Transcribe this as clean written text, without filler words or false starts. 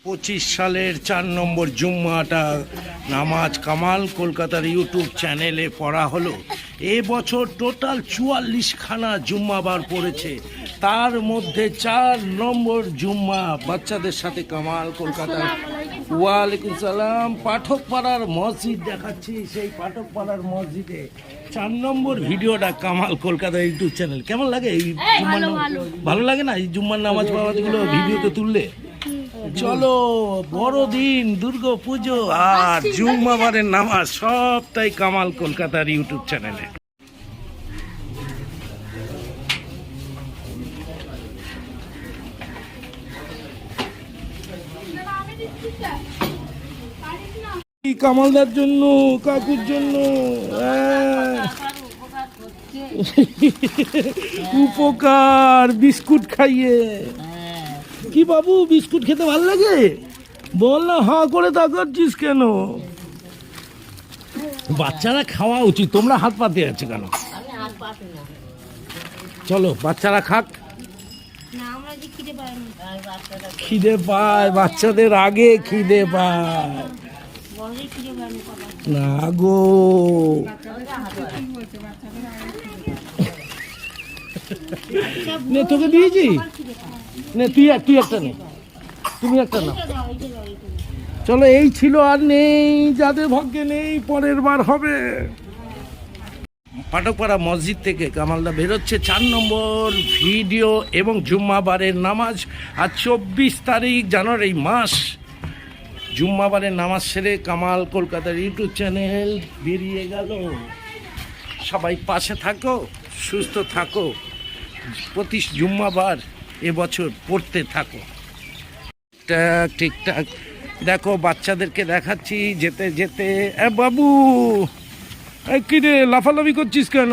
25 সালের 4 নম্বর জুম্মাটা নামাজ কামাল কলকাতার ইউটিউব চ্যানেলে পড়া হলো। এবছর টোটাল 44খানা জুম্মাবার পড়েছে, তার মধ্যে 4 নম্বর জুম্মা বাচ্চাদের সাথে কামাল কলকাতার। ওয়ালাইকুম সালাম। পাঠকপাড়ার মসজিদ দেখাচ্ছি, সেই পাঠকপাড়ার মসজিদে 4 নম্বর ভিডিওটা কামাল কলকাতার ইউটিউব চ্যানেল। কেমন লাগে এই জুম্মার? ভালো লাগে না এই জুম্মার নামাজ পাওয়াগুলো ভিডিওতে তুললে? চলো, বড়দিন, দুর্গা পুজো আর জুম্মাবারের নামাজ সবটাই কামাল কলকাতার ইউটিউব চ্যানেলে। কামালদার জন্য, কাকুর জন্য উপকার বিস্কুট খাইয়ে। কি বাবু, বিস্কুট খেতে ভালো লাগে? বল না, হাঁ করে তাকাচ্ছিস কেন? বাচ্চারা খাওয়া উচিত, তোমরা হাত পাতে আছে কেন? চলো বাচ্চারা খাক। খিদে পায় বাচ্চাদের, আগে খিদে পায় না গো। নে তোকে দিয়েছি, নে তুই একটা নে, তুমি একটা না। চলো, এই ছিল, আর নেই, যাদের ভাগ্যে নেই পরের বার হবে। পাঠকপাড়া মসজিদ থেকে কামালদা বেরোচ্ছে 4 নম্বর ভিডিও এবং জুম্মাবারের নামাজ। আর 24 তারিখ জানুয়ারি মাস জুম্মাবারের নামাজ সেরে কামাল কলকাতার ইউটিউব চ্যানেল বেরিয়ে গেল। সবাই পাশে থাকো, সুস্থ থাকো, প্রতি জুম্মাবার এবছর পড়তে থাকো। ঠিকঠাক দেখো, বাচ্চাদেরকে দেখাচ্ছি যেতে যেতে। বাবু, কি রে লাফালাফি করছিস কেন?